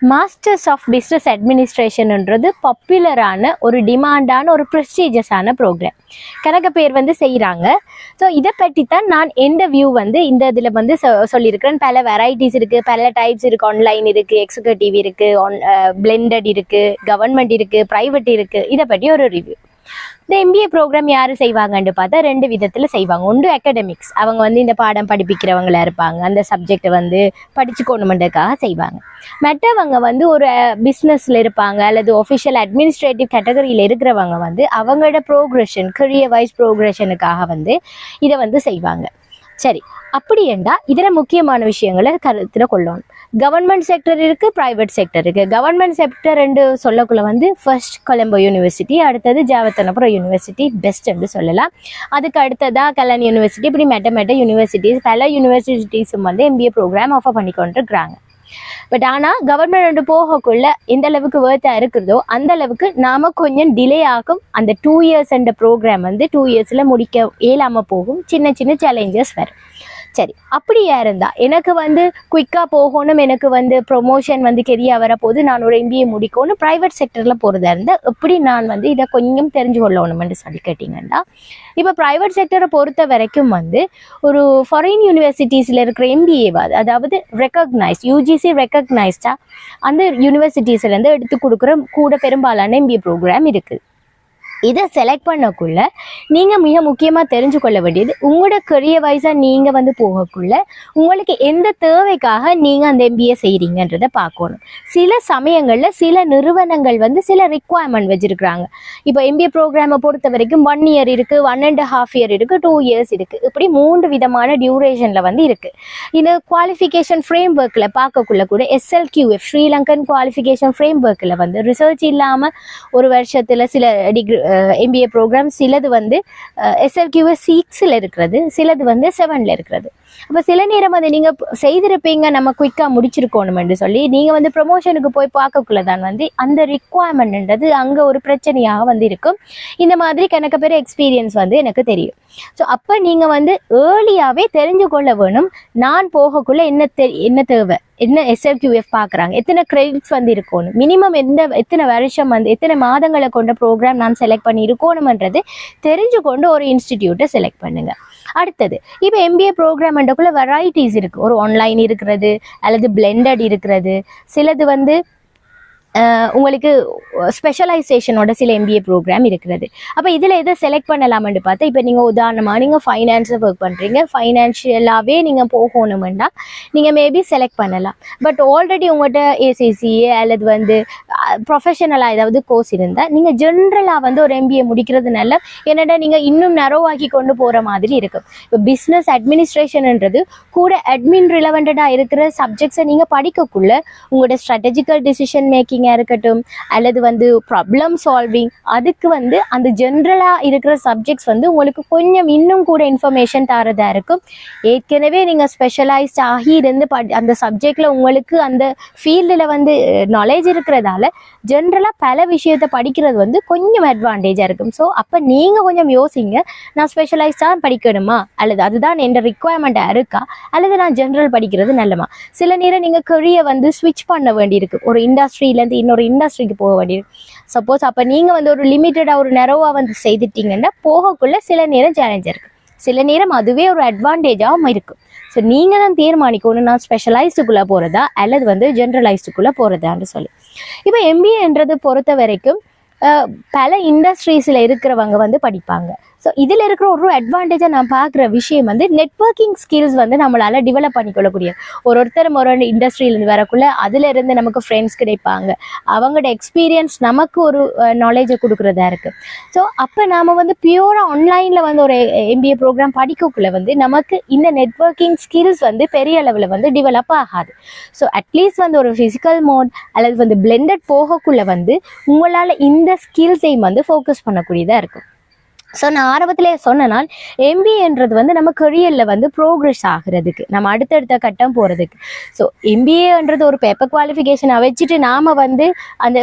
Masters of business அட்மினிஸ்ட்ரேஷன்ன்றது பாப்புலரான ஒரு டிமாண்டான ஒரு ப்ரெஸ்டீஜியஸான ப்ரோக்ராம். கணக்க பேர் வந்து செய்கிறாங்க. ஸோ இதை பற்றி தான் நான் எந்த வியூ வந்து இந்த இதில் வந்து சொல்லியிருக்கிறேன். பல வெரைட்டிஸ் இருக்குது, பல டைப்ஸ் இருக்குது. ஆன்லைன் இருக்குது, எக்ஸிக்யூட்டிவ் இருக்குது, பிளெண்டட் இருக்குது, கவர்மெண்ட் இருக்குது, ப்ரைவேட் இருக்குது. இதை பற்றி ஒரு ரிவ்யூ. இந்த எம்பிஏ ப்ரோக்ராம் யார் செய்வாங்கன்னு பார்த்தா ரெண்டு விதத்தில் செய்வாங்க. ஒன்று அகடமிக்ஸ், அவங்க வந்து இந்த பாடம் படிப்பிக்கிறவங்களா இருப்பாங்க, அந்த சப்ஜெக்டை வந்து படிச்சுக்கணுமென்றதுக்காக செய்வாங்க. மற்றவங்க வந்து ஒரு பிஸ்னஸில் இருப்பாங்க அல்லது ஒஃபிஷியல் அட்மினிஸ்ட்ரேட்டிவ் கேட்டகரியில் இருக்கிறவங்க வந்து அவங்களோட ப்ரோக்ரெஷன், கரியர் வைஸ் ப்ரோக்ரெஷனுக்காக வந்து இதை வந்து செய்வாங்க. சரி, அப்படி என்றால் இதில் முக்கியமான விஷயங்களை கருத்தில் கொள்ளணும். கவர்மெண்ட் செக்டர் இருக்குது, ப்ரைவேட் செக்டர் இருக்குது. கவர்மெண்ட் செக்டர் ரெண்டு சொல்லக்குள்ள வந்து ஃபர்ஸ்ட் கொலம்போ யூனிவர்சிட்டி, அடுத்தது ஜாவத்தனபுரம் யூனிவர்சிட்டி பெஸ்ட்ன்னு சொல்லலாம். அதுக்கு அடுத்ததாக கல்யாண் யூனிவர்சிட்டி, இப்படி மெட்ட யூனிவர்சிட்டிஸ், பல யூனிவர்சிட்டிஸும் வந்து எம்பிஏ ப்ரோக்ராம் ஆஃபர் பண்ணி கொண்டிருக்கிறாங்க. பட் ஆனால் கவர்மெண்ட் போகக்குள்ள எந்த அளவுக்கு வேர்த்தாக இருக்கிறதோ அந்த அளவுக்கு நாம் கொஞ்சம் டிலே ஆகும். அந்த 2 years என்ற ப்ரோக்ராம் வந்து 2 yearsல முடிக்க இயலாமல் போகும். சின்ன சின்ன சேலஞ்சஸ் வரும். சரி, அப்படியா இருந்தால் எனக்கு வந்து குயிக்காக போகணும், எனக்கு வந்து ப்ரொமோஷன் வந்து கெரியாக வரப்போது, நான் ஒரு எம்பிஏ முடிக்கணும், ப்ரைவேட் செக்டரில் போகிறதா இருந்தால் எப்படி நான் வந்து இதை கொஞ்சம் தெரிஞ்சு கொள்ளணும்னு சொல்லி கேட்டிங்கன்னா, இப்போ ப்ரைவேட் செக்டரை பொறுத்த வரைக்கும் வந்து ஒரு ஃபாரின் யூனிவர்சிட்டிஸில் இருக்கிற எம்பிஏவாது, அதாவது ரெக்கக்னைஸ்ட் யூஜிசி ரெக்கக்னைஸ்டாக அந்த யூனிவர்சிட்டிஸ்லேருந்து எடுத்து கொடுக்குற கூட பெரும்பாலான எம்பிஏ ப்ரோக்ராம் இருக்குது. இதை செலக்ட் பண்ணக்குள்ள நீங்கள் மிக முக்கியமாக தெரிஞ்சு கொள்ள வேண்டியது, உங்களோட கரியர் வைஸாக நீங்கள் வந்து போகக்குள்ள உங்களுக்கு எந்த தேவைக்காக நீங்கள் அந்த எம்பிஏ செய்கிறீங்கன்றதை பார்க்கணும். சில சமயங்களில் சில நிறுவனங்கள் வந்து சில ரிக்குவயர்மெண்ட் வச்சுருக்குறாங்க. இப்போ எம்பிஏ ப்ரோக்ராமை பொறுத்த வரைக்கும் 1 year இருக்குது, 1.5 year இருக்குது, 2 years இருக்குது. இப்படி 3 விதமான டியூரேஷனில் வந்து இருக்குது. இந்த குவாலிஃபிகேஷன் ஃப்ரேம் ஒர்க்கில் பார்க்கக்குள்ள கூட SLQF ஸ்ரீலங்கன் குவாலிஃபிகேஷன் ஃப்ரேம் ஒர்க்கில் வந்து ரிசர்ச் இல்லாமல் ஒரு வருஷத்தில் சில டிகிரி எம்பிஏ ப்ரோக்ராம் சிலது வந்து SLQS 6ல் இருக்கிறது, சிலது வந்து 7ல் இருக்கிறது. அப்போ சில நேரம் அதை நீங்கள் செய்திருப்பீங்க, நம்ம குயிக்காக முடிச்சிருக்கணும்னு சொல்லி நீங்கள் வந்து ப்ரொமோஷனுக்கு போய் பார்க்கக்குள்ள தான் வந்து அந்த ரிக்குவயர்மெண்ட்ன்றது அங்கே ஒரு பிரச்சனையாக வந்து இருக்கும். இந்த மாதிரி கணக்கு பேர் எக்ஸ்பீரியன்ஸ் வந்து எனக்கு தெரியும். ஸோ அப்போ நீங்கள் வந்து ஏர்லியாகவே தெரிஞ்சு கொள்ள வேணும், நான் போகக்குள்ள என்ன தேவை, என்ன SLQF பார்க்குறாங்க, எத்தனை கிரெடிட்ஸ் வந்து இருக்கணும், மினிமம் எத்தனை வருஷம் வந்து எத்தனை மாதங்களை கொண்ட ப்ரோக்ராம் நான் செலக்ட் பண்ணி இருக்கணும்ன்றது தெரிஞ்சு கொண்டு ஒரு இன்ஸ்டிடியூட்டை செலக்ட் பண்ணுங்கள். அடுத்தது, இப்போ எம்பிஏ ப்ரோக்ராம்ன்றக்குள்ள வெரைட்டிஸ் இருக்குது. ஒரு ஆன்லைன் இருக்கிறது அல்லது பிளெண்டட் இருக்கிறது, சிலது வந்து உங்களுக்கு ஸ்பெஷலைசேஷனோட சில எம்பிஏ ப்ரோக்ராம் இருக்கிறது. அப்போ இதில் எதை செலக்ட் பண்ணலாம்னு பார்த்தா, இப்போ நீங்கள் உதாரணமாக நீங்கள் ஃபைனான்ஸை ஒர்க் பண்ணுறீங்க, ஃபைனான்ஷியலாகவே நீங்கள் போகணுமெண்டா நீங்கள் மேபி செலக்ட் பண்ணலாம். பட் ஆல்ரெடி உங்கள்கிட்ட ACCA அல்லது வந்து ப்ரொஃபஷனலாக ஏதாவது கோர்ஸ் இருந்தால் நீங்கள் ஜென்ரலாக வந்து ஒரு எம்பிஏ முடிக்கிறதுனால என்னடா நீங்கள் இன்னும் நரோவாக்கி கொண்டு போகிற மாதிரி இருக்கும். இப்போ பிஸ்னஸ் அட்மினிஸ்ட்ரேஷன்ன்றது கூட அட்மின் ரிலவெண்டடாக இருக்கிற சப்ஜெக்ட்ஸை நீங்கள் படிக்கக்குள்ள உங்களோட ஸ்ட்ராட்டஜிக்கல் டிசிஷன் மேக்கிங் இருக்கட்டும் அல்லது வந்து ப்ராப்ளம் சால்விங், அதுக்கு வந்து அந்த ஜென்ரலாக இருக்கிற சப்ஜெக்ட்ஸ் வந்து உங்களுக்கு கொஞ்சம் இன்னும் கூட இன்ஃபர்மேஷன் தரதா இருக்கும். ஏற்கனவே நீங்கள் ஸ்பெஷலைஸ்ட் ஆகி இருந்து அந்த சப்ஜெக்டில் உங்களுக்கு அந்த ஃபீல்டில் வந்து நாலேஜ் இருக்கிறதால ஜென்ரலாக பல விஷயத்தை படிக்கிறது வந்து கொஞ்சம் அட்வான்டேஜாக இருக்கும். ஸோ அப்போ நீங்கள் கொஞ்சம் யோசிங்க, நான் ஸ்பெஷலைஸ்டாக படிக்கணுமா அல்லது அதுதான் என் ரிக்குவயர்மெண்ட்டாக இருக்கா அல்லது நான் ஜென்ரல் படிக்கிறது நல்லமா. சில நேரம் நீங்கள் கரியர் வந்து ஸ்விட்ச் பண்ண வேண்டியிருக்கு, ஒரு இண்டஸ்ட்ரியிலேருந்து இன்னொரு இண்டஸ்ட்ரிக்கு போக வேண்டியிருக்கு. சப்போஸ் அப்போ நீங்கள் வந்து ஒரு லிமிட்டடாக ஒரு நெரோவாக வந்து செய்துட்டீங்கன்னா போகக்குள்ள சில நேரம் சேலஞ்சாக இருக்குது, சில நேரம் அதுவே ஒரு அட்வான்டேஜாகவும் இருக்கும். ஸோ நீங்கள் தான் தீர்மானிக்கணும், நான் ஸ்பெஷலைஸ்டுக்குள்ளே போகிறதா அல்லது வந்து ஜென்ரலைஸ்டுக்குள்ளே போகிறதான்னு சொல்லி. இப்போ MBAன்றது பொறுத்த வரைக்கும் பல இண்டஸ்ட்ரீஸில் இருக்கிறவங்க வந்து படிப்பாங்க. ஸோ இதில் இருக்கிற ஒரு அட்வான்டேஜாக நான் பார்க்குற விஷயம் வந்து நெட்வொர்க்கிங் ஸ்கில்ஸ் வந்து நம்மளால் டெவலப் பண்ணிக்கொள்ளக்கூடிய ஒருத்தர் ஒரு இண்டஸ்ட்ரியிலேருந்து வரக்குள்ள அதிலிருந்து நமக்கு ஃப்ரெண்ட்ஸ் கிடைப்பாங்க, அவங்களோட எக்ஸ்பீரியன்ஸ் நமக்கு ஒரு நாலேஜை கொடுக்குறதா இருக்குது. ஸோ அப்போ நாம் வந்து பியூராக ஆன்லைனில் வந்து ஒரு MBA ப்ரோக்ராம் படிக்கக்குள்ளே வந்து நமக்கு இந்த நெட்வொர்க்கிங் ஸ்கில்ஸ் வந்து பெரிய அளவில் வந்து டெவலப் ஆகாது. ஸோ அட்லீஸ்ட் வந்து ஒரு ஃபிசிக்கல் மோட் அல்லது வந்து பிளெண்டட் போகக்குள்ளே வந்து உங்களால் இந்த ஸ்கில்ஸையும் வந்து ஃபோக்கஸ் பண்ணக்கூடியதாக இருக்கும். ஸோ நான் ஆரம்பத்திலே சொன்னால் MBAன்றது வந்து நம்ம கரியரில் வந்து ப்ரோக்ரெஸ் ஆகிறதுக்கு, நம்ம அடுத்தடுத்த கட்டம் போகிறதுக்கு. ஸோ MBAன்றது ஒரு பேப்பர் குவாலிஃபிகேஷனை வச்சுட்டு நாம் வந்து அந்த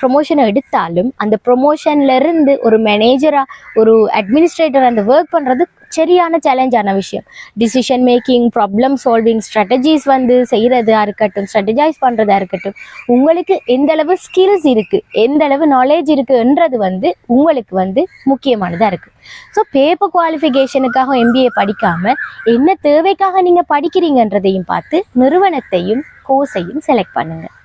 ப்ரொமோஷனை எடுத்தாலும் அந்த ப்ரொமோஷன்லேருந்து ஒரு மேனேஜராக ஒரு அட்மினிஸ்ட்ரேட்டர் அந்த ஒர்க் பண்ணுறது சரியான சேலஞ்சான விஷயம். Decision making, problem solving, strategies வந்து செய்கிறதா இருக்கட்டும், ஸ்ட்ராட்டஜைஸ் பண்ணுறதா இருக்கட்டும், உங்களுக்கு எந்த அளவு ஸ்கில்ஸ் இருக்குது, எந்த அளவு நாலேஜ் இருக்குன்றது வந்து உங்களுக்கு வந்து முக்கியமானதாக இருக்குது. ஸோ பேப்பர் குவாலிஃபிகேஷனுக்காக MBA படிக்காமல் என்ன தேவைக்காக நீங்கள் படிக்கிறீங்கன்றதையும் பார்த்து நிறுவனத்தையும் கோர்ஸையும் செலக்ட் பண்ணுங்கள்.